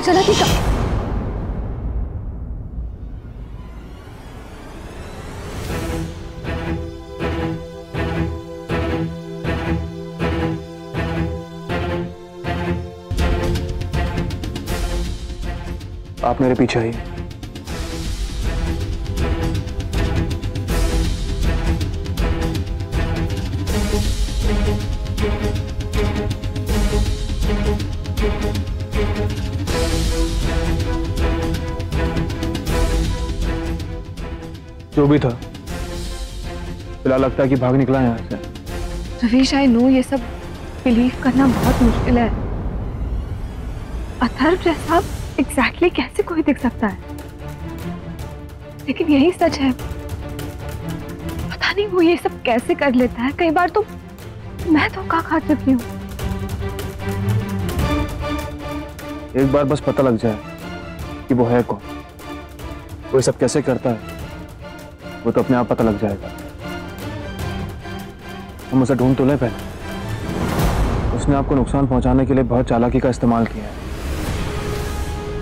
चला कि आप मेरे पीछे आइए। जो भी था, फिलहाल लगता है कि भाग निकला है यहाँ से। रवीश, आई नो ये सब बिलीव करना बहुत मुश्किल है। अथर्व जैसा एग्जैक्टली कैसे कोई दिख सकता है, लेकिन यही सच है। पता नहीं वो ये सब कैसे कर लेता है। कई बार तो मैं धोखा खा चुकी हूँ। एक बार बस पता लग जाए कि वो है कौन, वो ये सब कैसे करता है, वो तो अपने आप पता लग जाएगा। हम उसे ढूंढ तो ले पहले। उसने आपको नुकसान पहुंचाने के लिए बहुत चालाकी का इस्तेमाल किया है,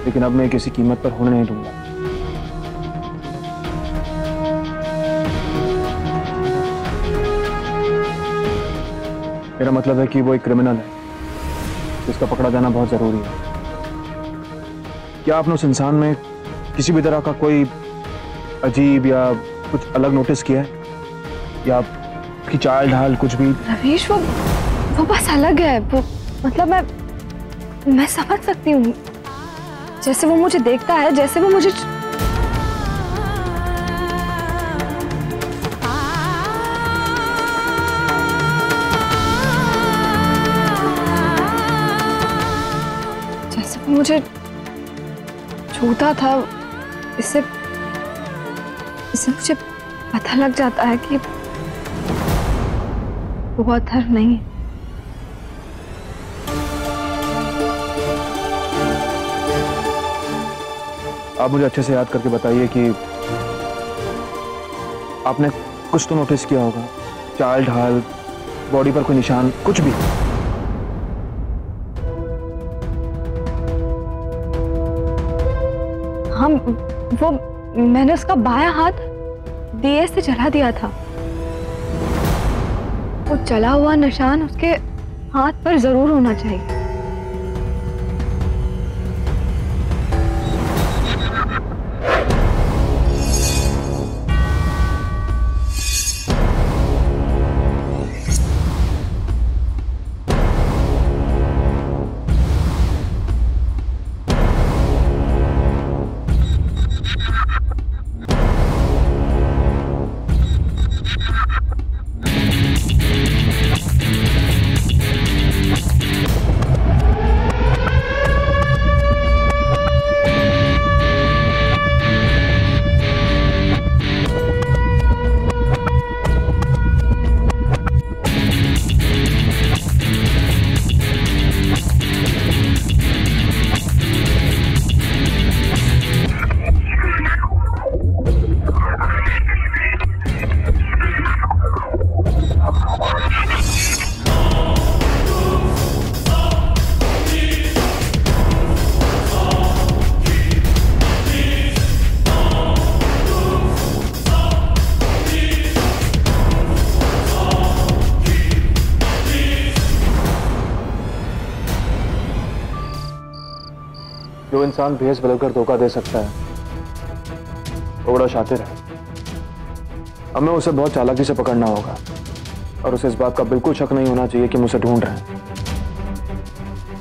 लेकिन अब मैं किसी कीमत पर होने नहीं दूंगा। मेरा मतलब है कि वो एक क्रिमिनल है जिसका पकड़ा जाना बहुत जरूरी है। क्या आपने उस इंसान में किसी भी तरह का कोई अजीब या कुछ अलग नोटिस किया है, या आपकी चाल ढाल कुछ भी? रवीश, वो बस अलग है। वो मतलब मैं समझ सकती हूँ, जैसे वो मुझे देखता है, जैसे वो मुझे मुझे छूता था। इससे मुझे पता लग जाता है कि वो अथर्व नहीं है। आप मुझे अच्छे से याद करके बताइए कि आपने कुछ तो नोटिस किया होगा, चाल ढाल, बॉडी पर कोई निशान, कुछ भी। हम वो मैंने उसका बायां हाथ दिए से जला दिया था। वो जला हुआ निशान उसके हाथ पर जरूर होना चाहिए। जो इंसान भेस बदलकर धोखा दे सकता है वो बड़ा शातिर है। हमें उसे बहुत चालाकी से पकड़ना होगा, और उसे इस बात का बिल्कुल शक नहीं होना चाहिए कि हम उसे ढूंढ रहे हैं,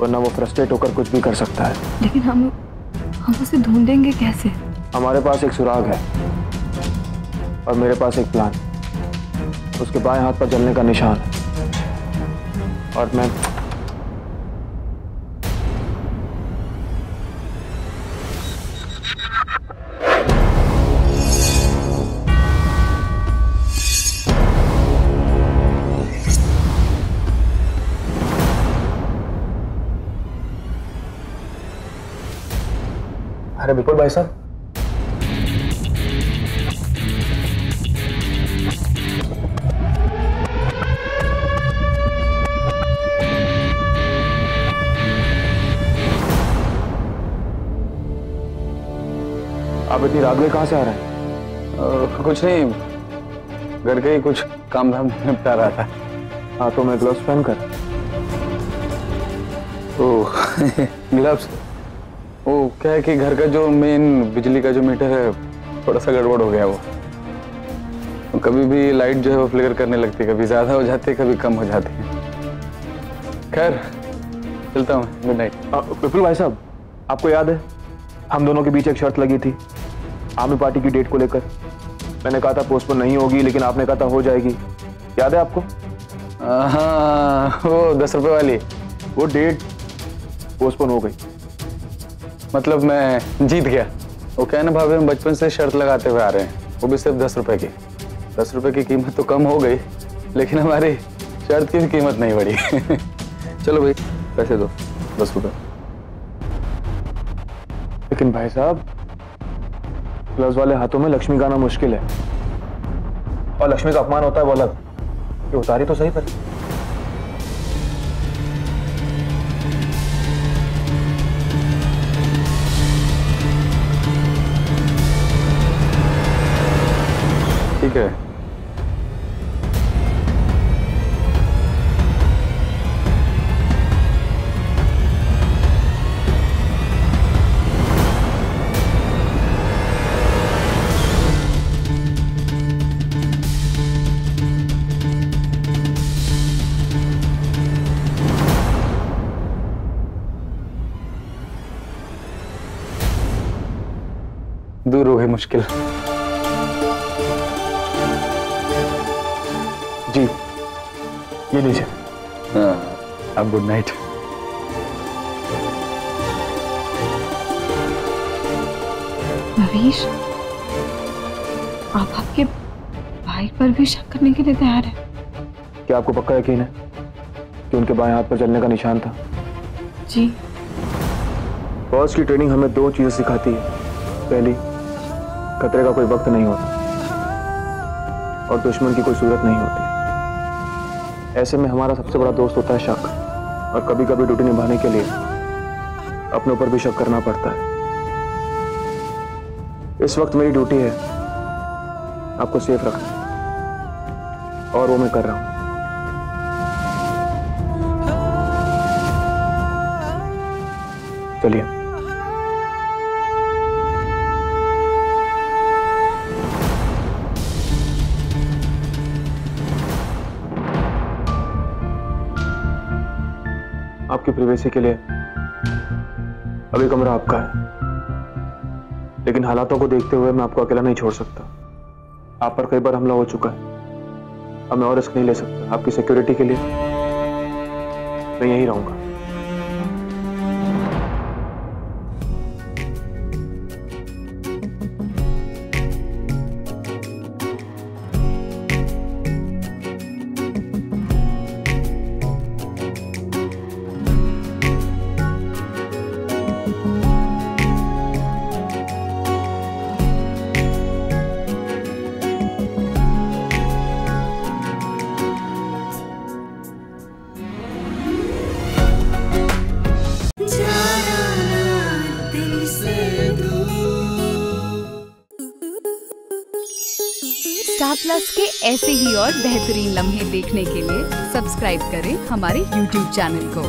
वरना वो फ्रस्ट्रेट होकर कुछ भी कर सकता है। लेकिन हम उसे ढूंढेंगे कैसे? हमारे पास एक सुराग है और मेरे पास एक प्लान। उसके बाएं हाथ पर जलने का निशान है, और मैं अरे विपुल भाई साहब, आप इतनी रात में कहाँ से आ रहे हैं? कुछ नहीं, घर के ही कुछ काम धाम निपटा रहा था। हाथों में ग्लव्स पहन कर? ओह ग्लव्स, वो क्या है कि घर का जो मेन बिजली का जो मीटर है थोड़ा सा गड़बड़ हो गया। वो कभी भी लाइट जो है वो फ्लिकर करने लगती है, कभी ज्यादा हो जाती है कभी कम हो जाती है। खैर चलता हूँ, गुड नाइट। विपुल भाई साहब, आपको याद है हम दोनों के बीच एक शर्त लगी थी आर्मी पार्टी की डेट को लेकर? मैंने कहा था पोस्टपोन नहीं होगी, लेकिन आपने कहा था हो जाएगी। याद है आपको? हाँ, वो 10 रुपए वाली। वो डेट पोस्टपोन हो गई। मतलब मैं जीत गया। वो क्या है ना भाभी, हम बचपन से शर्त लगाते हुए आ रहे हैं, वो भी सिर्फ 10 रुपए की। 10 रुपए की कीमत तो कम हो गई, लेकिन हमारी शर्त की कीमत नहीं बढ़ी। चलो भाई पैसे दो, 10 रुपए। लेकिन भाई साहब, ग्लव्स वाले हाथों में लक्ष्मी का आना मुश्किल है, और लक्ष्मी का अपमान होता है वो अलग। ये उतारी तो सही पर। ठीक है। दूर हो गई मुश्किल। जी ये लीजिए। अब गुड नाइट। भवेश, आप आपके भाई पर भी शक करने के लिए तैयार हैं? क्या आपको पक्का यकीन है कि उनके बाएं हाथ पर जलने का निशान था? जी। फौज की ट्रेनिंग हमें 2 चीजें सिखाती है। पहली, खतरे का कोई वक्त नहीं होता, और दुश्मन की कोई सूरत नहीं होती। ऐसे में हमारा सबसे बड़ा दोस्त होता है शक, और कभी कभी ड्यूटी निभाने के लिए अपने ऊपर भी शक करना पड़ता है। इस वक्त मेरी ड्यूटी है आपको सेफ रखना, और वो मैं कर रहा हूं। चलिए। आपकी प्राइवेसी के लिए अभी कमरा आपका है, लेकिन हालातों को देखते हुए मैं आपको अकेला नहीं छोड़ सकता। आप पर कई बार हमला हो चुका है, अब मैं और रिस्क नहीं ले सकता। आपकी सिक्योरिटी के लिए मैं यहीं रहूंगा। स्टार प्लस के ऐसे ही और बेहतरीन लम्हे देखने के लिए सब्सक्राइब करें हमारे YouTube चैनल को।